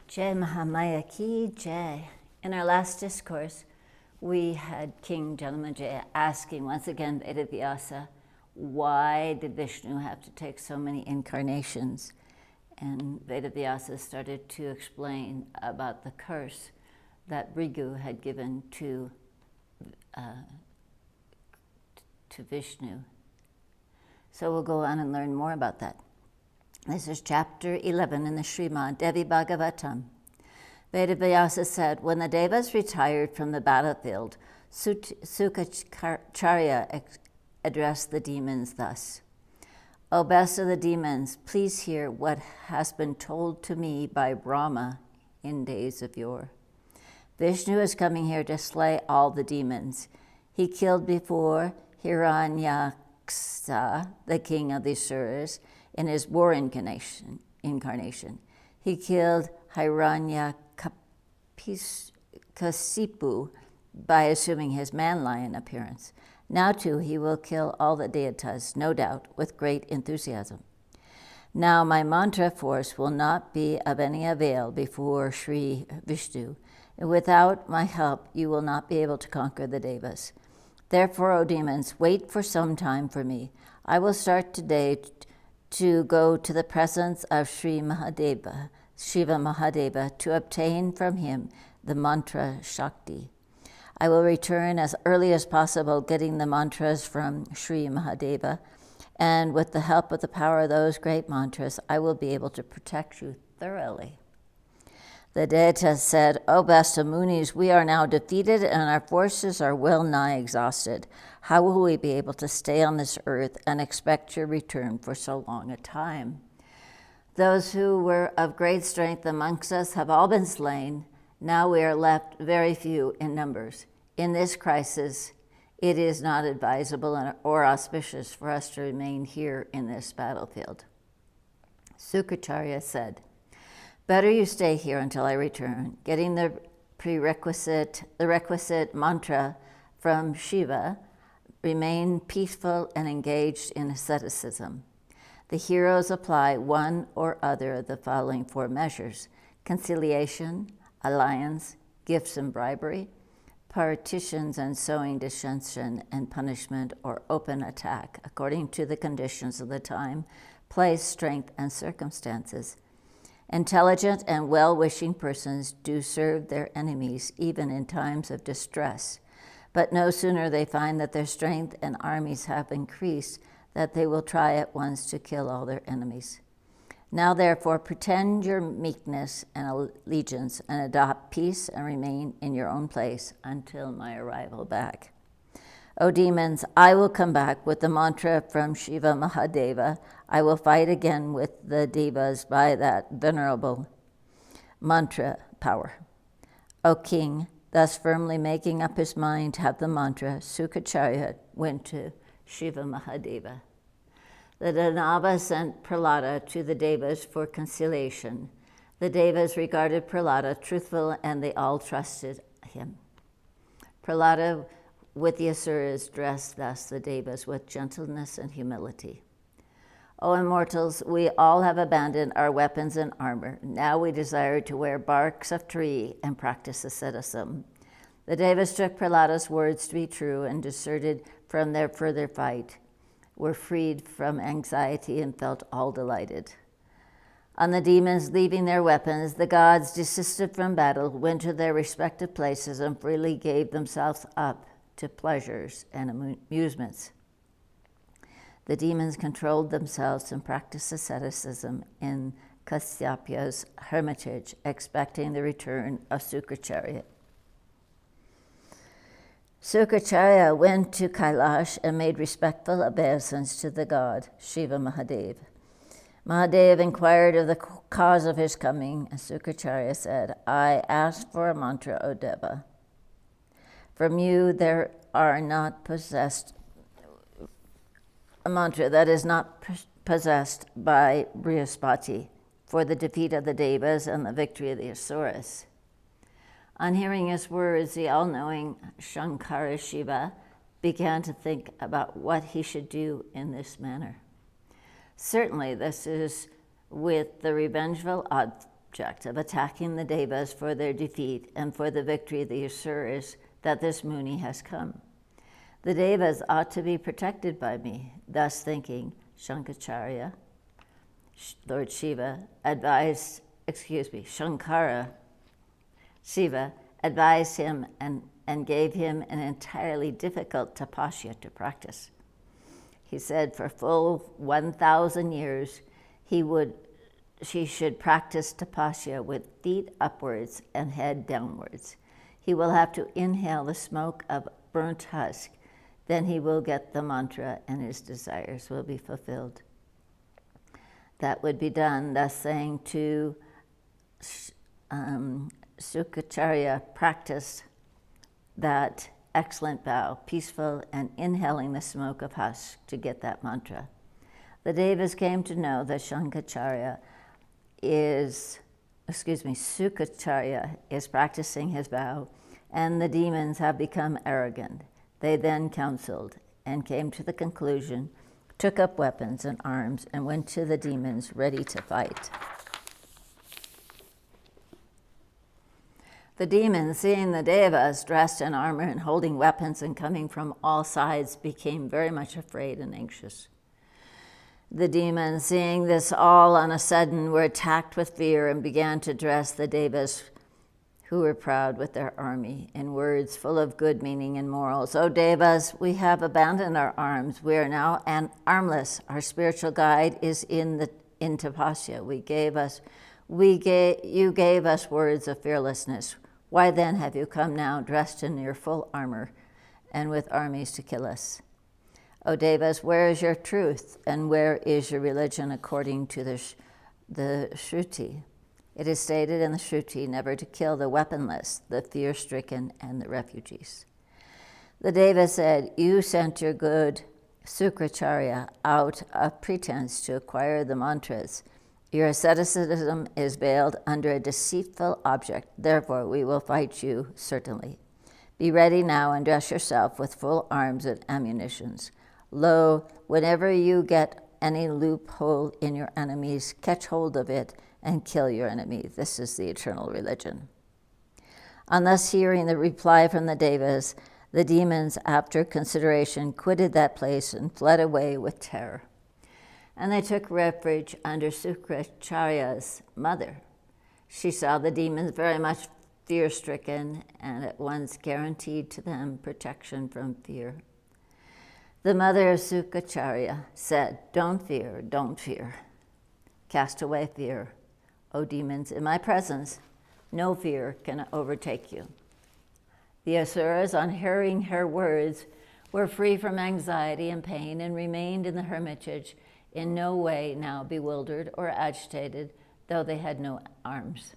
Jai Mahamaya Ki Jai. In our last discourse, we had King Janamejaya asking once again Vedavyasa, why did Vishnu have to take so many incarnations? And Vedavyasa started to explain about the curse that Bhrigu had given to Vishnu. So we'll go on and learn more about that. This is chapter 11 in the Srimad, Devi Bhagatam. Vedavyasa said, when the Devas retired from the battlefield, Sukracharya addressed the demons thus. O best of the demons, please hear what has been told to me by Brahma in days of yore. Vishnu is coming here to slay all the demons. He killed before Hiranyaksha, the king of the Asuras, in his war incarnation. He killed Hiranyakasipu by assuming his man-lion appearance. Now, too, he will kill all the Devatas, no doubt, with great enthusiasm. Now, my mantra force will not be of any avail before Sri Vishnu. Without my help, you will not be able to conquer the Devas. Therefore, O demons, wait for some time for me. I will start today to go to the presence of Sri Mahadeva, Shiva Mahadeva, to obtain from him the mantra Shakti. I will return as early as possible, getting the mantras from Sri Mahadeva, and with the help of the power of those great mantras, I will be able to protect you thoroughly. The Devatas said, O best of Munis, we are now defeated and our forces are well nigh exhausted. How will we be able to stay on this earth and expect your return for so long a time? Those who were of great strength amongst us have all been slain. Now we are left very few in numbers. In this crisis, it is not advisable or auspicious for us to remain here in this battlefield. Sukracharya said, better you stay here until I return, getting the requisite mantra from Shiva. Remain peaceful and engaged in asceticism. The heroes apply one or other of the following 4 measures: conciliation, alliance, gifts and bribery, partitions and sowing dissension and punishment or open attack, according to the conditions of the time, place, strength, and circumstances. Intelligent and well-wishing persons do serve their enemies even in times of distress, but no sooner they find that their strength and armies have increased that they will try at once to kill all their enemies. Now therefore pretend your meekness and allegiance and adopt peace and remain in your own place until my arrival back. O demons, I will come back with the mantra from Shiva Mahadeva. I will fight again with the Devas by that venerable mantra power. O king, thus firmly making up his mind to have the mantra, Sukracharya went to Shiva Mahadeva. The Danava sent Prahlada to the Devas for conciliation. The Devas regarded Prahlada truthful and they all trusted him. Prahlada with the Asuras dressed thus the Devas with gentleness and humility. O immortals, we all have abandoned our weapons and armor. Now we desire to wear barks of tree and practice asceticism. The Devas took Prahlada's words to be true and deserted from their further fight, were freed from anxiety and felt all delighted. On the demons leaving their weapons, the gods desisted from battle, went to their respective places, and freely gave themselves up to pleasures and amusements. The demons controlled themselves and practiced asceticism in Kasyapya's hermitage, expecting the return of Sukracharya. Sukracharya went to Kailash and made respectful obeisance to the god, Shiva Mahadev. Mahadev inquired of the cause of his coming, and Sukracharya said, I asked for a mantra, O Deva. From you there are not possessed a mantra that is not possessed by Brihaspati for the defeat of the Devas and the victory of the Asuras. On hearing his words, the all-knowing Shankara Shiva began to think about what he should do in this manner. Certainly, this is with the revengeful object of attacking the Devas for their defeat and for the victory the assurers that this Muni has come. The Devas ought to be protected by me. Thus thinking, Shankara, Lord Shiva, Shankara, Shiva advised him and gave him an entirely difficult tapasya to practice. He said for full 1,000 years she should practice tapasya with feet upwards and head downwards. He will have to inhale the smoke of burnt husk. Then he will get the mantra and his desires will be fulfilled. That would be done, thus saying to Sukracharya, practice that excellent vow, peaceful and inhaling the smoke of husk to get that mantra. The Devas came to know that Sukracharya is practicing his vow, and the demons have become arrogant. They then counseled and came to the conclusion, took up weapons and arms, and went to the demons ready to fight. The demons, seeing the Devas dressed in armor and holding weapons and coming from all sides, became very much afraid and anxious. The demons, seeing this all on a sudden, were attacked with fear and began to address the Devas, who were proud with their army, in words full of good meaning and morals. O Devas, we have abandoned our arms. We are now armless. Our spiritual guide is in tapasya. You gave us words of fearlessness. Why then have you come now dressed in your full armor and with armies to kill us? O Devas, where is your truth and where is your religion according to the Shruti? It is stated in the Shruti never to kill the weaponless, the fear-stricken, and the refugees. The Deva said, you sent your good Sukracharya out of pretense to acquire the mantras. Your asceticism is veiled under a deceitful object. Therefore, we will fight you certainly. Be ready now and dress yourself with full arms and ammunitions. Lo, whenever you get any loophole in your enemies, catch hold of it and kill your enemy. This is the eternal religion. On thus hearing the reply from the Devas, the demons, after consideration, quitted that place and fled away with terror. And they took refuge under Sukracharya's mother. She saw the demons very much fear-stricken and at once guaranteed to them protection from fear. The mother of Sukracharya said, don't fear, don't fear. Cast away fear. O demons, in my presence, no fear can overtake you. The asuras, on hearing her words, were free from anxiety and pain and remained in the hermitage, in no way now bewildered or agitated, though they had no arms.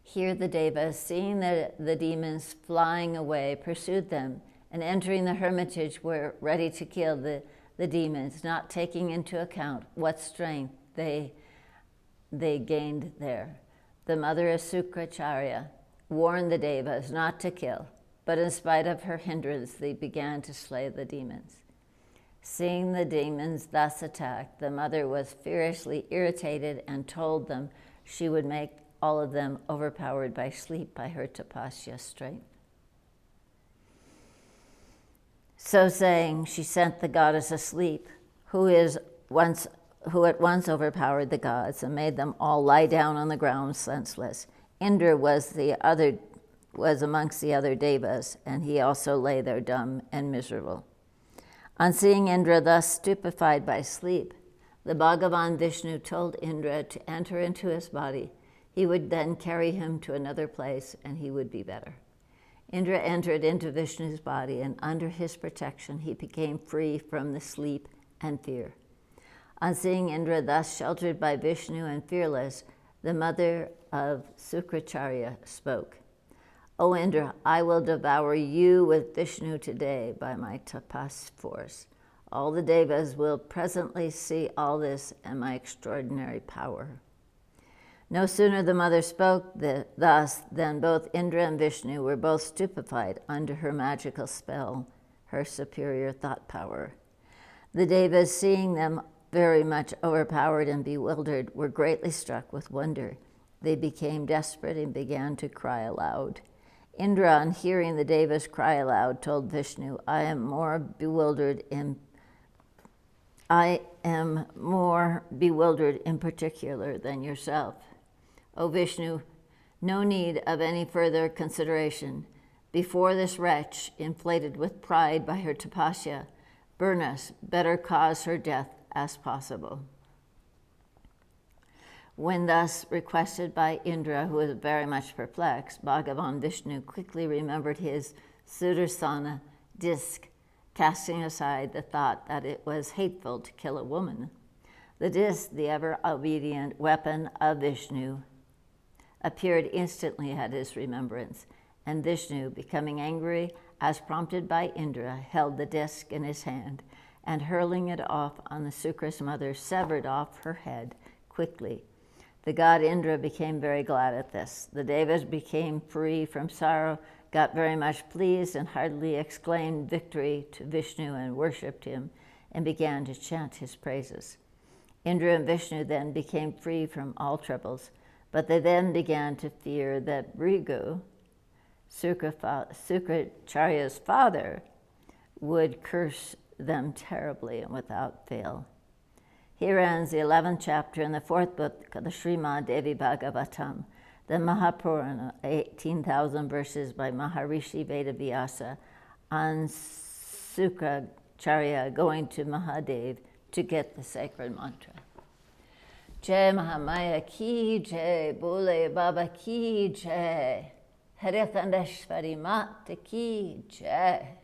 Here the Devas, seeing the demons flying away, pursued them, and entering the hermitage were ready to kill the demons, not taking into account what strength they gained there. The mother of Sukracharya warned the Devas not to kill, but in spite of her hindrance, they began to slay the demons. Seeing the demons thus attacked, the mother was furiously irritated and told them she would make all of them overpowered by sleep by her tapasya strength. So saying, she sent the goddess asleep, who at once overpowered the gods and made them all lie down on the ground senseless. Indra was amongst the other Devas, and he also lay there dumb and miserable. On seeing Indra thus stupefied by sleep, the Bhagavan Vishnu told Indra to enter into his body. He would then carry him to another place, and he would be better. Indra entered into Vishnu's body, and under his protection he became free from the sleep and fear. On seeing Indra thus sheltered by Vishnu and fearless, the mother of Sukracharya spoke. O Indra, I will devour you with Vishnu today by my tapas force. All the Devas will presently see all this and my extraordinary power. No sooner the mother spoke thus than both Indra and Vishnu were both stupefied under her magical spell, her superior thought power. The Devas, seeing them very much overpowered and bewildered, were greatly struck with wonder. They became desperate and began to cry aloud. Indra, on hearing the Devas cry aloud, told Vishnu, I am more bewildered in particular than yourself. O Vishnu, no need of any further consideration. Before this wretch, inflated with pride by her tapasya, burn us, better cause her death as possible. When thus requested by Indra, who was very much perplexed, Bhagavan Vishnu quickly remembered his Sudarsana disc, casting aside the thought that it was hateful to kill a woman. The disc, the ever-obedient weapon of Vishnu, appeared instantly at his remembrance, and Vishnu, becoming angry as prompted by Indra, held the disc in his hand, and hurling it off on the Sukra's mother, severed off her head quickly. The god Indra became very glad at this. The Devas became free from sorrow, got very much pleased, and heartily exclaimed victory to Vishnu and worshipped him, and began to chant his praises. Indra and Vishnu then became free from all troubles, but they then began to fear that Bhrigu, Sukracharya's father, would curse them terribly and without fail. Here ends the 11th chapter in the 4th book of the Srimad Devi Bhagavatam, the Mahapurana, 18,000 verses by Maharishi Vedavyasa on Sukracharya going to Mahadev to get the sacred mantra. Jai Mahamaya ki jai, Bole Baba ki jai, Harithandeshwari Mata ki jai.